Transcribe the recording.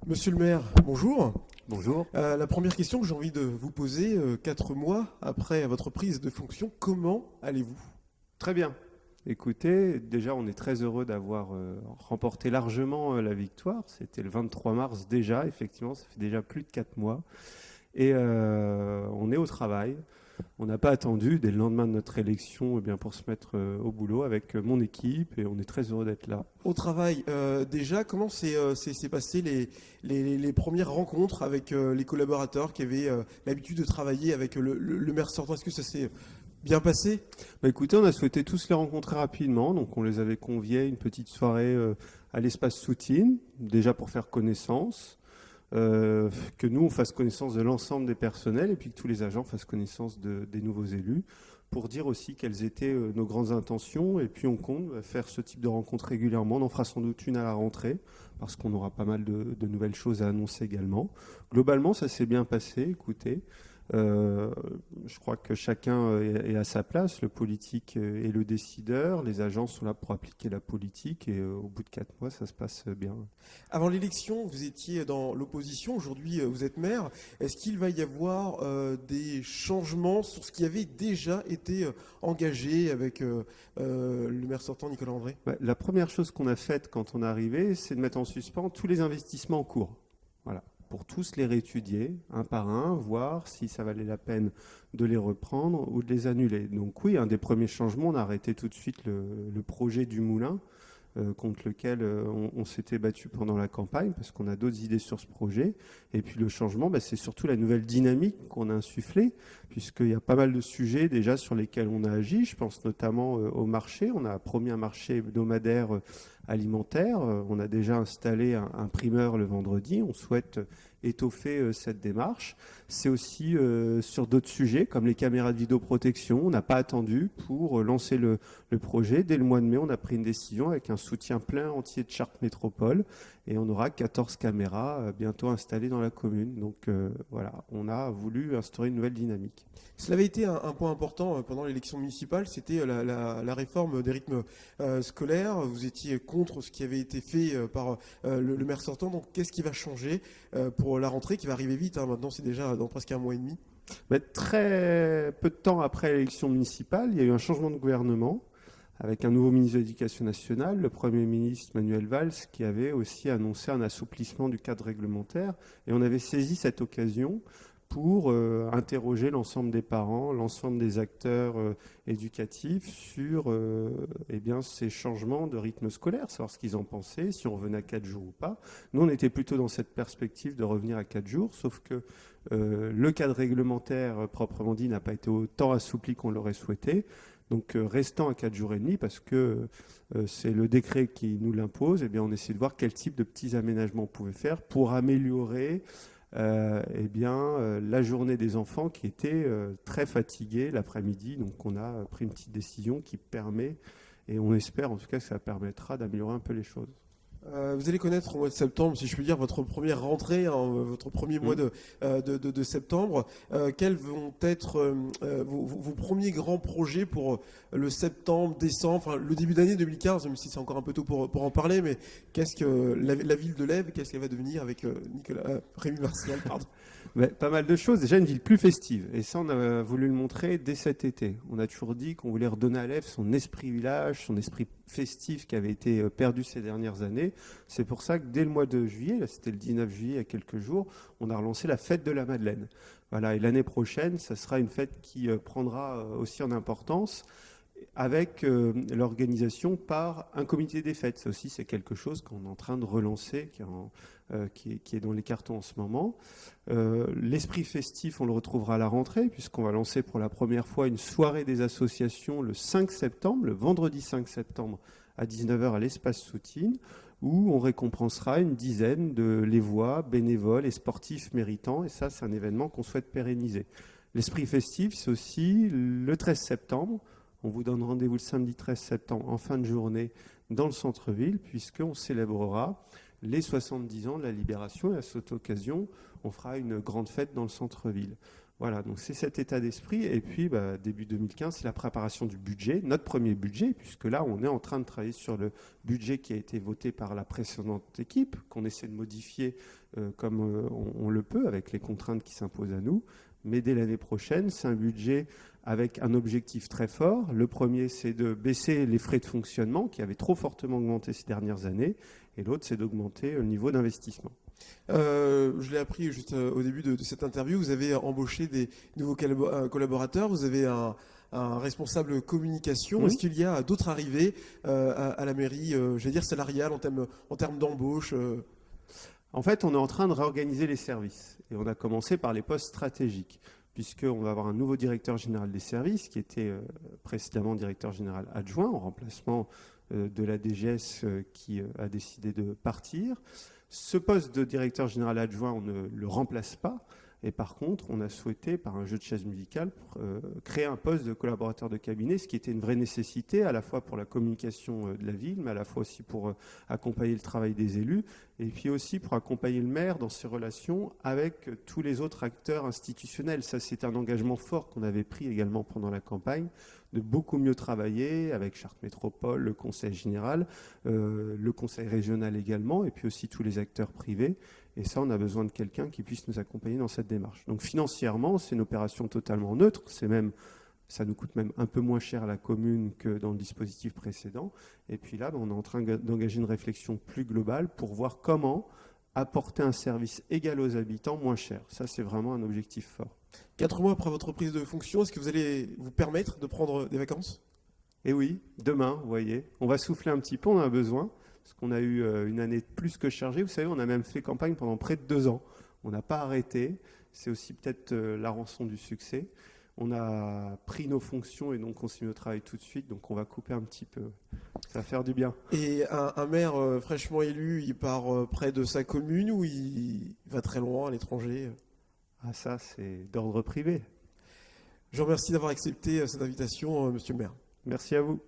Monsieur le maire, bonjour. Bonjour. La première question que j'ai envie de vous poser, 4 mois après votre prise de fonction, comment allez-vous? Très bien. Écoutez, déjà, on est très heureux d'avoir remporté largement la victoire. C'était le 23 mars déjà, effectivement, ça fait déjà plus de 4 mois. Et on est au travail. On n'a pas attendu dès le lendemain de notre élection pour se mettre au boulot avec mon équipe et on est très heureux d'être là. Au travail, déjà, comment s'est passé les premières rencontres avec les collaborateurs qui avaient l'habitude de travailler avec le maire sortant? Est-ce que ça s'est bien passé? Écoutez, on a souhaité tous les rencontrer rapidement, donc on les avait conviés à une petite soirée à l'espace Soutine, déjà pour faire connaissance. Que nous, on fasse connaissance de l'ensemble des personnels et puis que tous les agents fassent connaissance des nouveaux élus pour dire aussi quelles étaient nos grandes intentions. Et puis on compte faire ce type de rencontre régulièrement. On en fera sans doute une à la rentrée parce qu'on aura pas mal de nouvelles choses à annoncer également. Globalement, ça s'est bien passé, écoutez. Je crois que chacun est à sa place, le politique est le décideur, les agents sont là pour appliquer la politique et au bout de 4 mois, ça se passe bien. Avant l'élection, vous étiez dans l'opposition, aujourd'hui vous êtes maire. Est-ce qu'il va y avoir des changements sur ce qui avait déjà été engagé avec le maire sortant Nicolas André? La première chose qu'on a faite quand on est arrivé, c'est de mettre en suspens tous les investissements en cours. Voilà. Pour tous les réétudier, un par un, voir si ça valait la peine de les reprendre ou de les annuler. Donc oui, un des premiers changements, on a arrêté tout de suite le projet du moulin, contre lequel on s'était battu pendant la campagne, parce qu'on a d'autres idées sur ce projet. Et puis le changement, c'est surtout la nouvelle dynamique qu'on a insufflée, puisqu'il y a pas mal de sujets déjà sur lesquels on a agi. Je pense notamment au marché. On a promis un marché hebdomadaire alimentaire. On a déjà installé un primeur le vendredi. On souhaite étoffer cette démarche. C'est aussi sur d'autres sujets, comme les caméras de vidéoprotection. On n'a pas attendu pour lancer le projet. Dès le mois de mai, on a pris une décision avec un soutien plein entier de Chartres Métropole. Et on aura 14 caméras bientôt installées dans la commune. Donc voilà, on a voulu instaurer une nouvelle dynamique. Cela avait été un point important pendant l'élection municipale, c'était la réforme des rythmes scolaires. Vous étiez contre ce qui avait été fait par le maire sortant. Donc qu'est-ce qui va changer pour la rentrée qui va arriver vite, hein? Maintenant, c'est déjà dans presque un mois et demi. Très peu de temps après l'élection municipale, il y a eu un changement de gouvernement avec un nouveau ministre de l'Éducation nationale, le Premier ministre Manuel Valls, qui avait aussi annoncé un assouplissement du cadre réglementaire. Et on avait saisi cette occasion pour interroger l'ensemble des parents, l'ensemble des acteurs éducatifs sur ces changements de rythme scolaire, savoir ce qu'ils en pensaient, si on revenait à 4 jours ou pas. Nous, on était plutôt dans cette perspective de revenir à 4 jours, sauf que le cadre réglementaire, proprement dit, n'a pas été autant assoupli qu'on l'aurait souhaité. Donc restant à 4 jours et demi, parce que c'est le décret qui nous l'impose, on essaie de voir quel type de petits aménagements on pouvait faire pour améliorer la journée des enfants qui étaient très fatigués l'après-midi. Donc on a pris une petite décision qui permet, et on espère en tout cas que ça permettra d'améliorer un peu les choses. Vous allez connaître au mois de septembre, si je puis dire, votre première rentrée, hein, votre premier mois de septembre. Quels vont être vos premiers grands projets pour le septembre, décembre, enfin, le début d'année 2015, même si c'est encore un peu tôt pour en parler, mais qu'est-ce que la ville de Lèves, qu'est-ce qu'elle va devenir avec Rémi Martial, pardon? Pas mal de choses. Déjà, une ville plus festive. Et ça, on a voulu le montrer dès cet été. On a toujours dit qu'on voulait redonner à Lèves son esprit village, son esprit festif qui avait été perdu ces dernières années. C'est pour ça que dès le mois de juillet, là c'était le 19 juillet, il y a quelques jours, on a relancé la fête de la Madeleine. Voilà. Et l'année prochaine, ça sera une fête qui prendra aussi en importance, avec l'organisation par un comité des fêtes. Ça aussi, c'est quelque chose qu'on est en train de relancer, qui est dans les cartons en ce moment. L'esprit festif, on le retrouvera à la rentrée, puisqu'on va lancer pour la première fois une soirée des associations le 5 septembre, le vendredi 5 septembre à 19h à l'espace Soutine, où on récompensera une dizaine de Lévois, bénévoles et sportifs méritants. Et ça, c'est un événement qu'on souhaite pérenniser. L'esprit festif, c'est aussi le 13 septembre. On vous donne rendez-vous le samedi 13 septembre en fin de journée dans le centre-ville, puisqu'on célébrera les 70 ans de la Libération. Et à cette occasion, on fera une grande fête dans le centre-ville. Voilà, donc c'est cet état d'esprit. Et puis, début 2015, c'est la préparation du budget, notre premier budget, puisque là, on est en train de travailler sur le budget qui a été voté par la précédente équipe, qu'on essaie de modifier comme on le peut, avec les contraintes qui s'imposent à nous. Mais dès l'année prochaine, c'est un budget avec un objectif très fort. Le premier, c'est de baisser les frais de fonctionnement, qui avaient trop fortement augmenté ces dernières années. Et l'autre, c'est d'augmenter le niveau d'investissement. Je l'ai appris juste au début de cette interview, vous avez embauché des nouveaux collaborateurs, vous avez un responsable communication. Oui. Est-ce qu'il y a d'autres arrivées à la mairie, j'allais dire salariale, en termes d'embauche En fait, on est en train de réorganiser les services. Et on a commencé par les postes stratégiques, puisqu'on va avoir un nouveau directeur général des services, qui était précédemment directeur général adjoint, en remplacement de la DGS qui a décidé de partir. Ce poste de directeur général adjoint, on ne le remplace pas. Et par contre, on a souhaité, par un jeu de chaises musicales, créer un poste de collaborateur de cabinet, ce qui était une vraie nécessité, à la fois pour la communication de la ville, mais à la fois aussi pour accompagner le travail des élus, et puis aussi pour accompagner le maire dans ses relations avec tous les autres acteurs institutionnels. Ça, c'est un engagement fort qu'on avait pris également pendant la campagne, de beaucoup mieux travailler avec Chartres Métropole, le Conseil général, le Conseil régional également, et puis aussi tous les acteurs privés. Et ça, on a besoin de quelqu'un qui puisse nous accompagner dans cette démarche. Donc financièrement, c'est une opération totalement neutre. Ça nous coûte même un peu moins cher à la commune que dans le dispositif précédent. Et puis là, on est en train d'engager une réflexion plus globale pour voir comment apporter un service égal aux habitants moins cher. Ça, c'est vraiment un objectif fort. 4 mois après votre prise de fonction, est-ce que vous allez vous permettre de prendre des vacances? Et oui, demain, vous voyez, on va souffler un petit peu, on en a besoin. Parce qu'on a eu une année plus que chargée. Vous savez, on a même fait campagne pendant près de 2 ans. On n'a pas arrêté. C'est aussi peut-être la rançon du succès. On a pris nos fonctions et donc on s'est mis au travail tout de suite. Donc on va couper un petit peu. Ça va faire du bien. Et un maire fraîchement élu, il part près de sa commune ou il va très loin à l'étranger? Ah ça, c'est d'ordre privé. Je vous remercie d'avoir accepté cette invitation, monsieur le maire. Merci à vous.